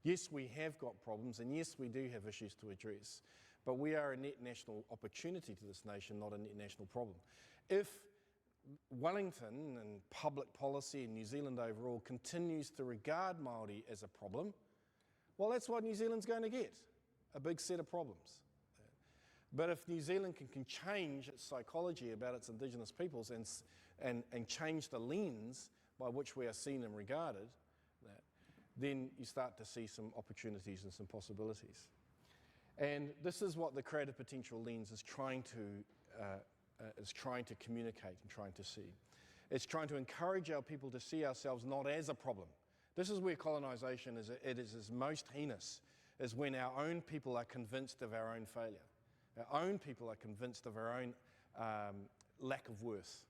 Yes, we have got problems, and yes, we do have issues to address, but we are a net national opportunity to this nation, not a net national problem. If Wellington and public policy and New Zealand overall continues to regard Māori as a problem, well, that's what New Zealand's going to get, a big set of problems. But if New Zealand can change its psychology about its Indigenous peoples and change the lens by which we are seen and regarded, then you start to see some opportunities and some possibilities. And this is what the creative potential lens is trying to communicate and trying to see. It's trying to encourage our people to see ourselves not as a problem. This is where colonisation is most heinous, is when our own people are convinced of our own failure. Our own people are convinced of our own lack of worth.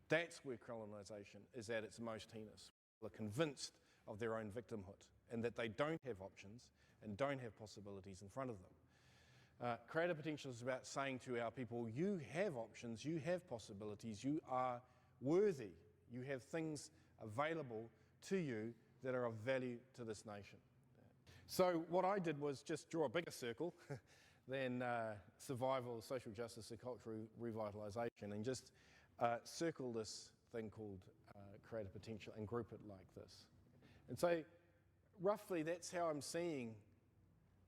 That's where colonisation is at its most heinous. People are convinced of their own victimhood and that they don't have options and don't have possibilities in front of them. Creative potential is about saying to our people, you have options, you have possibilities, you are worthy, you have things available to you that are of value to this nation. So what I did was just draw a bigger circle than survival, social justice and cultural revitalisation, and just circle this thing called creative potential and group it like this. And so roughly that's how I'm seeing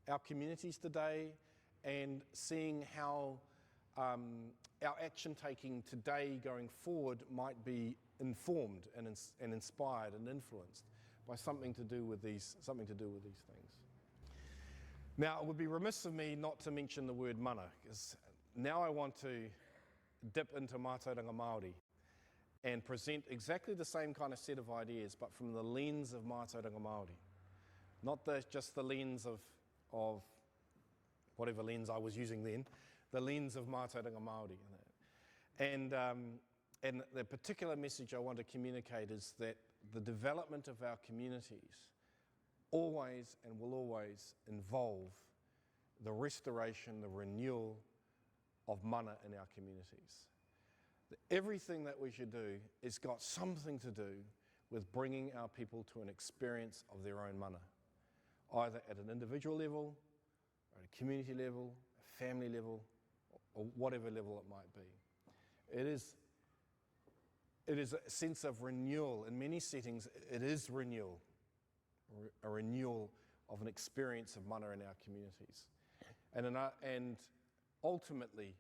our communities today and seeing how our action taking today going forward might be informed and inspired and influenced by something to do with these things. Now, it would be remiss of me not to mention the word mana, because now I want to dip into mātauranga Māori and present exactly the same kind of set of ideas, but from the lens of mātauranga Māori. Not just the lens of whatever lens I was using then, the lens of mātauranga Māori. And the particular message I want to communicate is that the development of our communities always and will always involve the restoration, the renewal of mana in our communities. Everything that we should do has got something to do with bringing our people to an experience of their own mana, either at an individual level, or at a community level, a family level, or whatever level it might be. It is a sense of renewal. In many settings, it is renewal, a renewal of an experience of mana in our communities. And ultimately,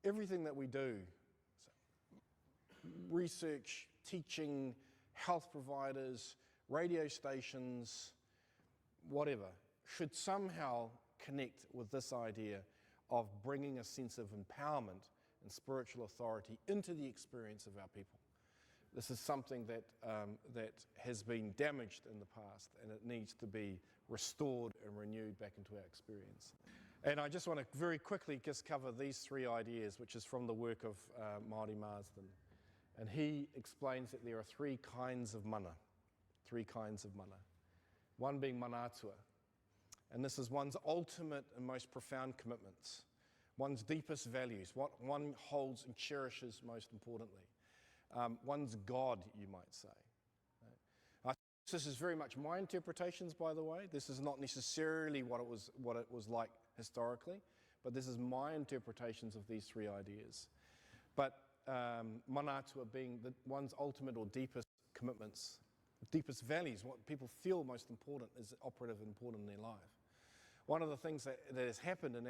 everything that we do, research, teaching, health providers, radio stations, whatever, should somehow connect with this idea of bringing a sense of empowerment and spiritual authority into the experience of our people. This is something that has been damaged in the past, and it needs to be restored and renewed back into our experience. And I just want to very quickly just cover these three ideas, which is from the work of Māori Marsden. And he explains that there are three kinds of mana. One being manatua, and this is one's ultimate and most profound commitments, one's deepest values, what one holds and cherishes most importantly. One's God, you might say. This is very much my interpretations, by the way. This is not necessarily what it was like historically, but this is my interpretations of these three ideas. But manatua being one's ultimate or deepest commitments, deepest values, what people feel most important is operative and important in their life. One of the things that has happened in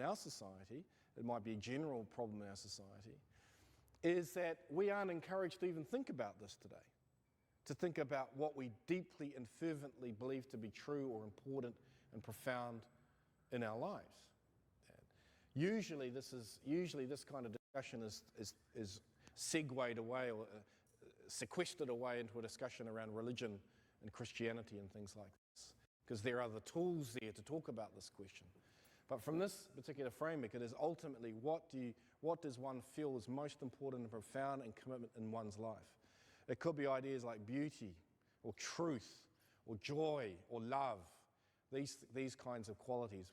our society, it might be a general problem in our society, is that we aren't encouraged to even think about this today, to think about what we deeply and fervently believe to be true or important and profound in our lives. And usually this kind of discussion is segued away or sequestered away into a discussion around religion and Christianity and things like this, because there are the tools there to talk about this question. But from this particular framework, it is ultimately what does one feel is most important and profound and commitment in one's life. It could be ideas like beauty or truth or joy or love, these kinds of qualities.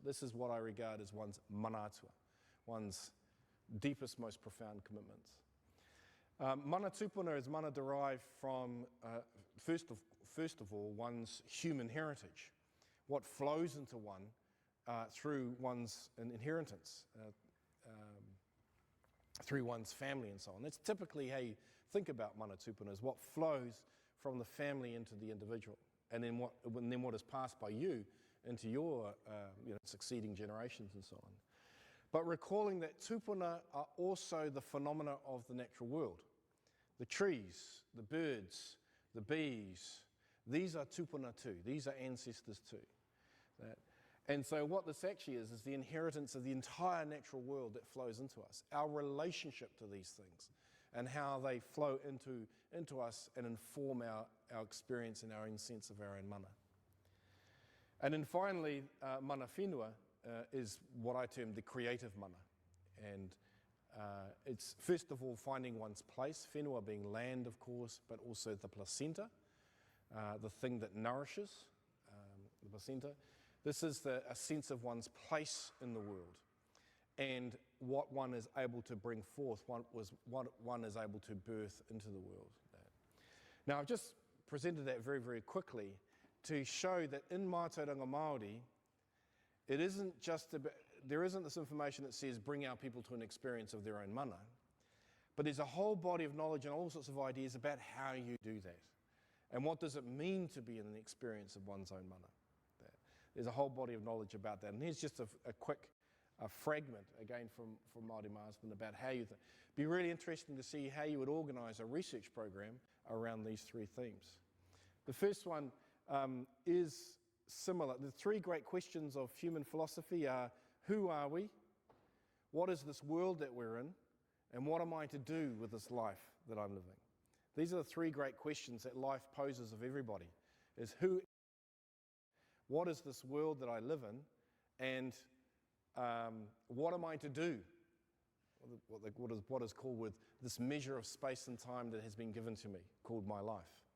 This is what I regard as one's manatua, one's deepest, most profound commitments. Mana tupuna is mana derived from, first first of all, one's human heritage, what flows into one through one's inheritance, through one's family and so on. That's typically how you think about mana tupuna, is what flows from the family into the individual, and then what is passed by you into your succeeding generations and so on. But recalling that tupuna are also the phenomena of the natural world. The trees, the birds, the bees, these are tupuna too. These are ancestors too. And so what this actually is the inheritance of the entire natural world that flows into us, our relationship to these things, and how they flow into us and inform our experience and our own sense of our own mana. And then finally, mana whenua is what I term the creative mana. And it's first of all finding one's place, whenua being land, of course, but also the placenta, the thing that nourishes, the placenta. This is a sense of one's place in the world and what one is able to bring forth, what one is able to birth into the world. Now, I've just presented that very, very quickly to show that in mātauranga Māori, it isn't just about, there isn't this information that says bring our people to an experience of their own mana, but there's a whole body of knowledge and all sorts of ideas about how you do that. And what does it mean to be in an experience of one's own mana? There's a whole body of knowledge about that. And here's just a quick fragment, again, from Māori Marsden about how you be really interesting to see how you would organise a research program around these three themes. The first one is similar. The three great questions of human philosophy are, who are we? What is this world that we're in? And what am I to do with this life that I'm living? These are the three great questions that life poses of everybody, is who, what is this world that I live in, and what am I to do? What is called with this measure of space and time that has been given to me, called my life.